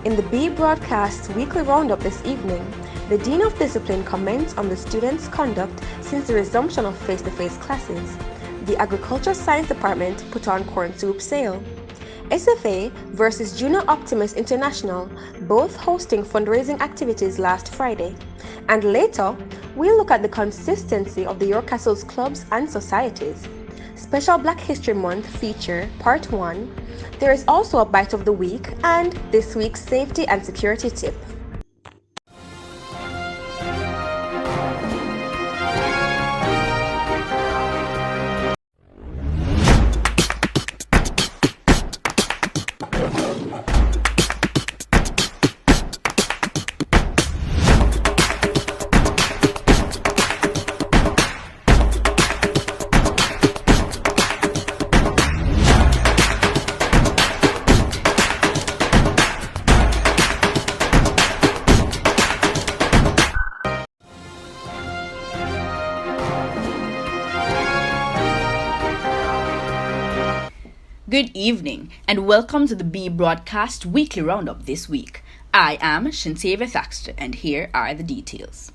In the B Broadcast's weekly roundup this evening, the Dean of Discipline comments on the students' conduct since the resumption of face-to-face classes. The Agriculture Science Department put on corn soup sale. SFA versus Junior Optimist International, both hosting fundraising activities last Friday. And later, we'll look at the consistency of the York Castle's clubs and societies. Special Black History Month feature, Part 1. There is also a Bite of the Week and this week's safety and security tip. Good evening and welcome to the B Broadcast Weekly Roundup this week. I am Shantavia Thaxter and here are the details.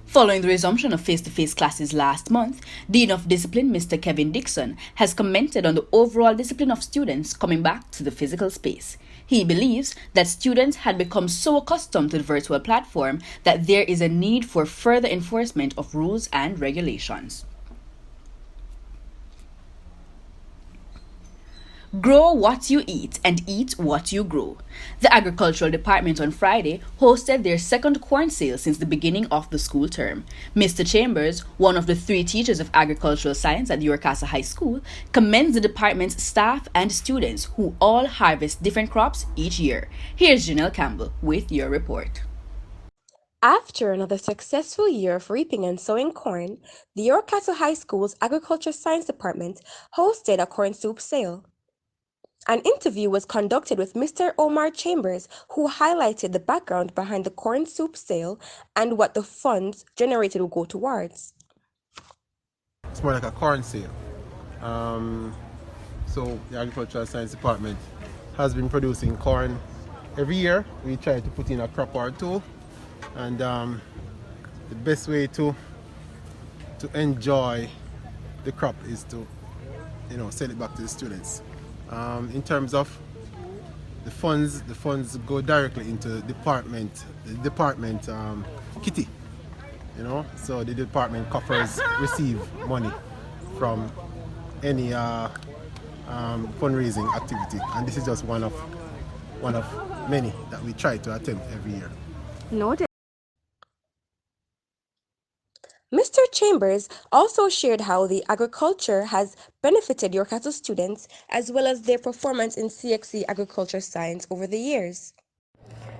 Following the resumption of face-to-face classes last month, Dean of Discipline Mr. Kevin Dixon has commented on the overall discipline of students coming back to the physical space. He believes that students had become so accustomed to the virtual platform that there is a need for further enforcement of rules and regulations. Grow what you eat and eat what you grow. The Agricultural Department on Friday hosted their second corn sale since the beginning of the school term. Mr. Chambers, one of the 3 teachers of agricultural science at York Castle High School, commends the department's staff and students who all harvest different crops each year. Here's Janelle Campbell with your report. After another successful year of reaping and sowing corn, the York Castle High School's Agriculture Science Department hosted a corn soup sale. An interview was conducted with Mr. Omar Chambers, who highlighted the background behind the corn soup sale and what the funds generated will go towards. It's more like a corn sale. So the Agricultural Science Department has been producing corn every year. We try to put in a crop or two, and the best way to enjoy the crop is to sell it back to the students. In terms of the funds go directly into the department kitty. So the department coffers receive money from any fundraising activity, and this is just one of many that we try to attempt every year. Noted. Mr. Chambers also shared how the agriculture has benefited York Castle students as well as their performance in CXC agriculture science over the years.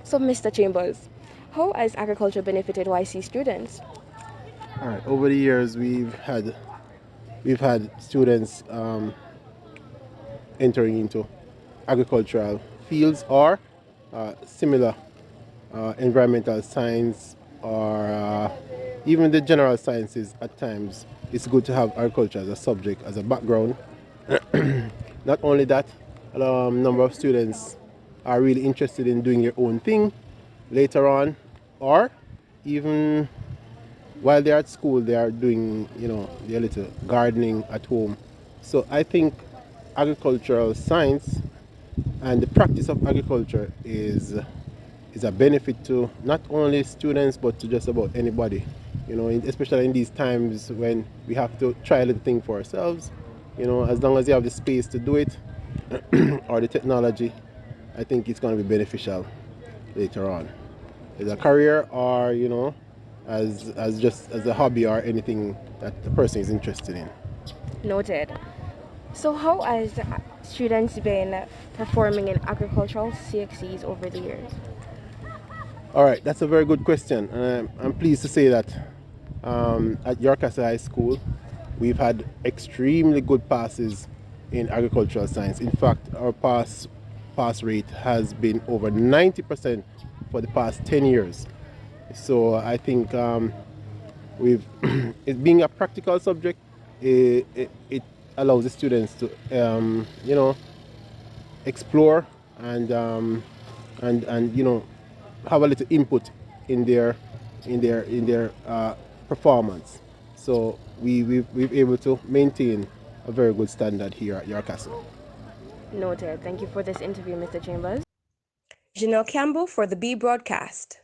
So, Mr. Chambers, how has agriculture benefited YC students? All right. Over the years, we've had students entering into agricultural fields or similar environmental science or even the general sciences. At times, it's good to have agriculture as a subject, as a background. Not only that, a number of students are really interested in doing their own thing later on, or even while they're at school, they are doing, their little gardening at home. So I think agricultural science and the practice of agriculture is a benefit to not only students but to just about anybody. Especially in these times when we have to try a little thing for ourselves. As long as you have the space to do it or the technology, I think it's going to be beneficial later on. As a career or, as just as a hobby or anything that the person is interested in. Noted. So, how has students been performing in agricultural CXCs over the years? All right, that's a very good question. I'm pleased to say that at York Castle High School, we've had extremely good passes in agricultural science. In fact, our pass rate has been over 90% for the past 10 years. So I think it being a practical subject, it allows the students to explore and and have a little input in their performance. So we've able to maintain a very good standard here at York Castle. Noted. Thank you for this interview, Mr. Chambers. Janelle Campbell for the B broadcast.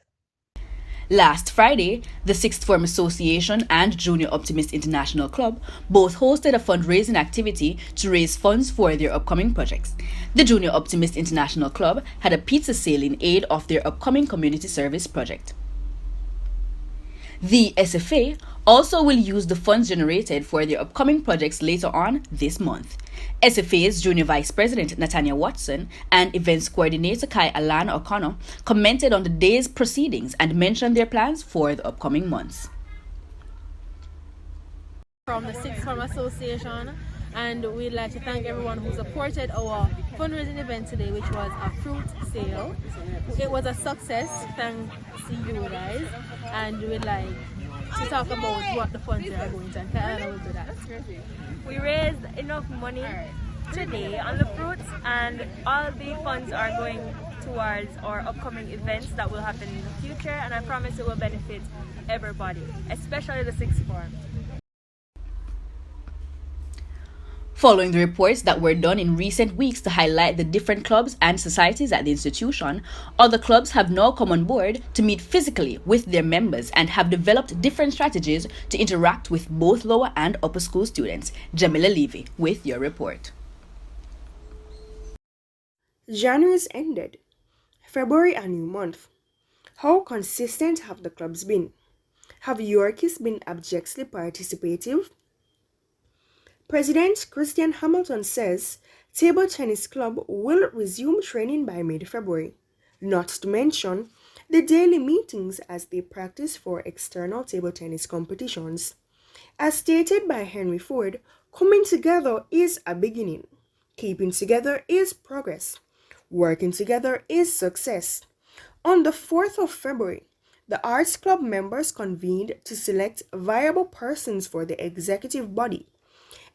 Last Friday, the Sixth Form Association and Junior Optimist International Club both hosted a fundraising activity to raise funds for their upcoming projects. The Junior Optimist International Club had a pizza sale in aid of their upcoming community service project. The SFA also will use the funds generated for their upcoming projects later on this month. SFA's Junior Vice President Natanya Watson and Events Coordinator Kai Alana O'Connor commented on the day's proceedings and mentioned their plans for the upcoming months. From the Sixth Form Association, and we'd like to thank everyone who supported our fundraising event today, which was a fruit sale. It was a success, thanks to you guys, and we'd like to talk about what the funds are going to, and Kailana will do that. We raised enough money today on the fruits, and all the funds are going towards our upcoming events that will happen in the future, and I promise it will benefit everybody, especially the sixth form. Following the reports that were done in recent weeks to highlight the different clubs and societies at the institution, other clubs have now come on board to meet physically with their members and have developed different strategies to interact with both lower and upper school students. Jamila Levy with your report. January's ended. February a new month. How consistent have the clubs been? Have Yorkies been abjectly participative? President Christian Hamilton says Table Tennis Club will resume training by mid-February, not to mention the daily meetings as they practice for external table tennis competitions. As stated by Henry Ford, coming together is a beginning. Keeping together is progress. Working together is success. On the 4th of February, the Arts Club members convened to select viable persons for the executive body.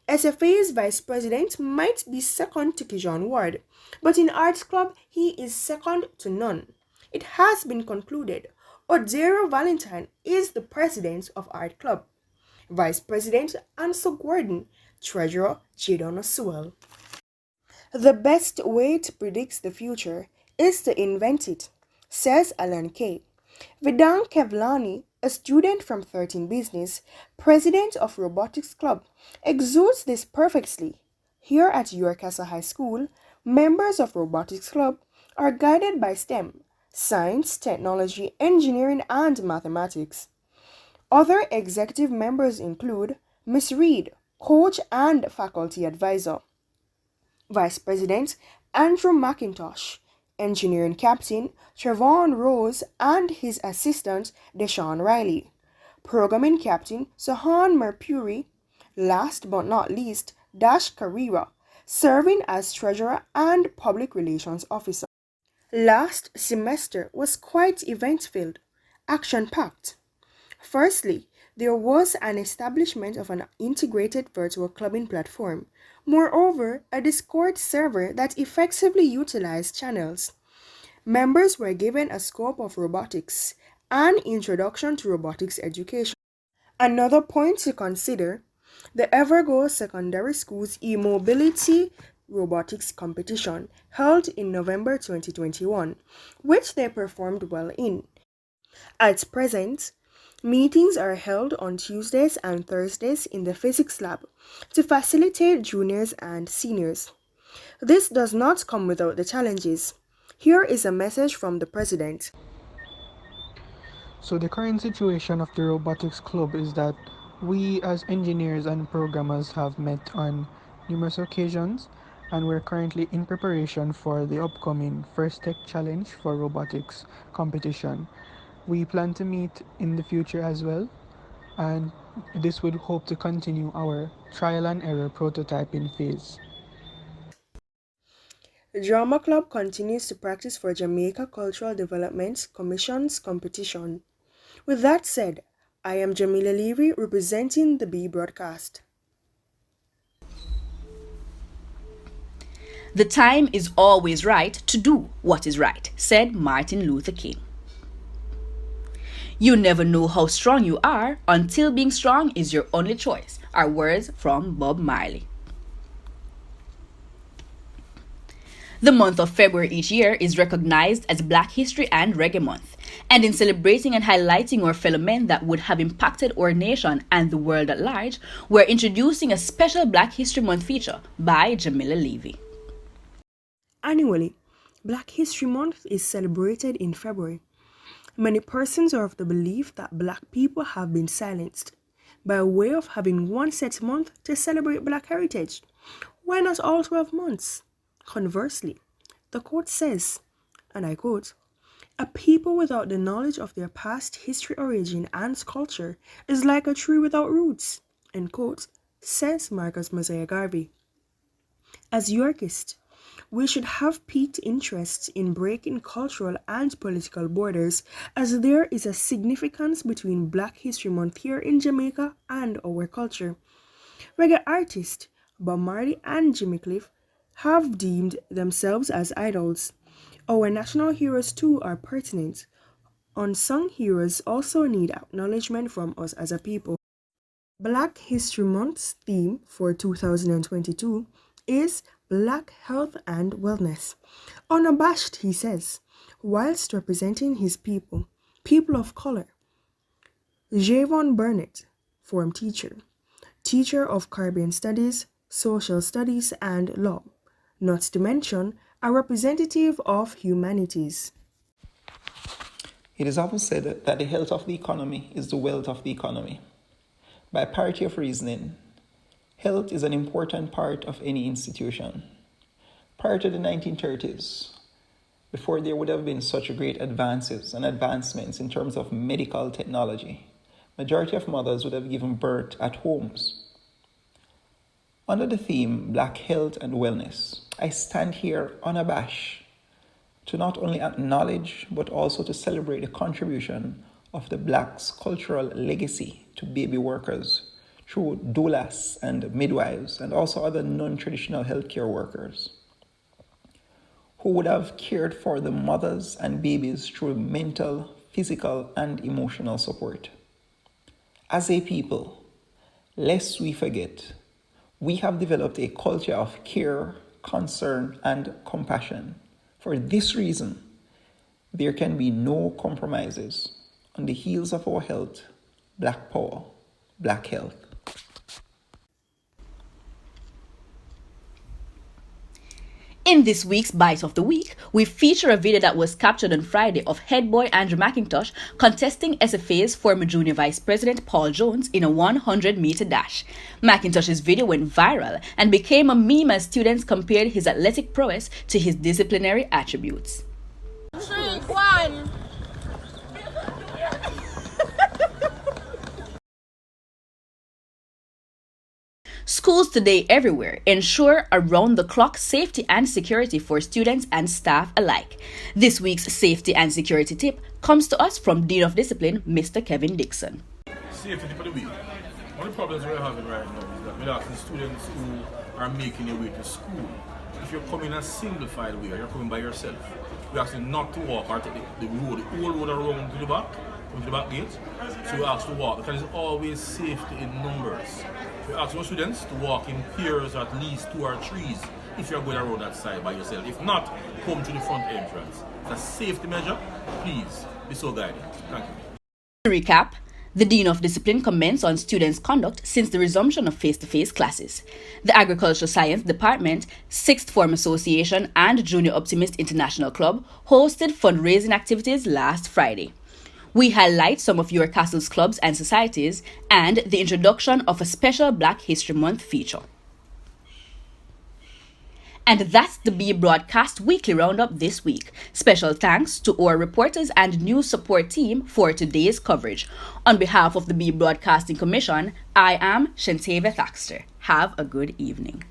SFA's vice president might be second to Kijon Ward, but in Arts Club he is second to none. It has been concluded Odero Valentine is the president of Art Club. Vice President Ansel Gordon, Treasurer Jadon Sewell. The best way to predict the future is to invent it, says Alan Kay. Vedant Kevlani, a student from 13 Business, president of Robotics Club, exudes this perfectly. Here at Yorkasa High School, members of Robotics Club are guided by STEM, science, technology, engineering, and mathematics. Other executive members include Miss Reed, coach and faculty advisor, Vice President Andrew McIntosh, Engineering Captain Trevon Rose and his assistant Deshaun Riley, Programming Captain Sahan Merpuri, last but not least Dash Carrera, serving as Treasurer and Public Relations Officer. Last semester was quite event-filled, action-packed. Firstly, there was an establishment of an integrated virtual clubbing platform. Moreover, a Discord server that effectively utilized channels. Members were given a scope of robotics, an introduction to robotics education. Another point to consider, the Evergo Secondary School's e-mobility robotics competition held in November 2021, which they performed well in. At present, meetings are held on Tuesdays and Thursdays in the physics lab to facilitate juniors and seniors. This does not come without the challenges. Here is a message from the president. So the current situation of the robotics club is that we as engineers and programmers have met on numerous occasions, and we're currently in preparation for the upcoming First Tech Challenge for Robotics competition. We plan to meet in the future as well, and this would hope to continue our trial and error prototyping phase. Drama Club continues to practice for Jamaica Cultural Development Commission's competition. With that said, I am Jamila Levy representing the B broadcast. The time is always right to do what is right, said Martin Luther King. You never know how strong you are until being strong is your only choice, are words from Bob Marley. The month of February each year is recognized as Black History and Reggae Month, and in celebrating and highlighting our fellow men that would have impacted our nation and the world at large, we're introducing a special Black History Month feature by Jamila Levy. Annually, Black History Month is celebrated in February. Many persons are of the belief that Black people have been silenced by way of having one set month to celebrate Black heritage. Why not all 12 months? Conversely, the quote says, and I quote, "A people without the knowledge of their past history, origin, and culture is like a tree without roots," end quote, says Marcus Mosiah Garvey. As Yorkists, we should have piqued interest in breaking cultural and political borders, as there is a significance between Black History Month here in Jamaica and our culture. Reggae artists Bob Marley and Jimmy Cliff have deemed themselves as idols. Our national heroes too are pertinent. Unsung heroes also need acknowledgement from us as a people. Black History Month's theme for 2022 is Black Health and Wellness. Unabashed, he says, whilst representing his people of color. Javon Burnett, former teacher of Caribbean Studies, Social Studies, and Law, not to mention a representative of humanities. It is often said that the health of the economy is the wealth of the economy. By parity of reasoning, health is an important part of any institution. Prior to the 1930s, before there would have been such great advances and advancements in terms of medical technology, majority of mothers would have given birth at homes. Under the theme Black Health and Wellness, I stand here unabashed to not only acknowledge but also to celebrate the contribution of the Blacks' cultural legacy to baby workers through doulas and midwives and also other non-traditional healthcare workers who would have cared for the mothers and babies through mental, physical, and emotional support. As a people, lest we forget, we have developed a culture of care, concern, and compassion. For this reason, there can be no compromises. On the heels of our health, Black power, Black health. In this week's Bite of the Week, we feature a video that was captured on Friday of head boy Andrew McIntosh contesting SFA's former junior vice president Paul Jones in a 100-meter dash. McIntosh's video went viral and became a meme as students compared his athletic prowess to his disciplinary attributes. 3, 1. Schools today everywhere ensure around-the-clock safety and security for students and staff alike. This week's safety and security tip comes to us from Dean of Discipline, Mr. Kevin Dixon. Safety tip of the week. One of the problems we're having right now is that we're asking students who are making their way to school. If you're coming a single file way or you're coming by yourself, we ask you not to walk or take the whole road around to the back, to the back gate. So we ask to walk because there's always safety in numbers. We ask your students to walk in pairs or at least 2 or 3 if you're going around that side by yourself. If not, come to the front entrance. It's a safety measure. Please be so guided. Thank you. To recap, the Dean of Discipline comments on students' conduct since the resumption of face-to-face classes. The Agricultural Science Department, 6th Form Association, and Junior Optimist International Club hosted fundraising activities last Friday. We highlight some of your castle's clubs and societies and the introduction of a special Black History Month feature. And that's the B Broadcast Weekly Roundup this week. Special thanks to our reporters and news support team for today's coverage. On behalf of the B Broadcasting Commission, I am Shantavia Thaxter. Have a good evening.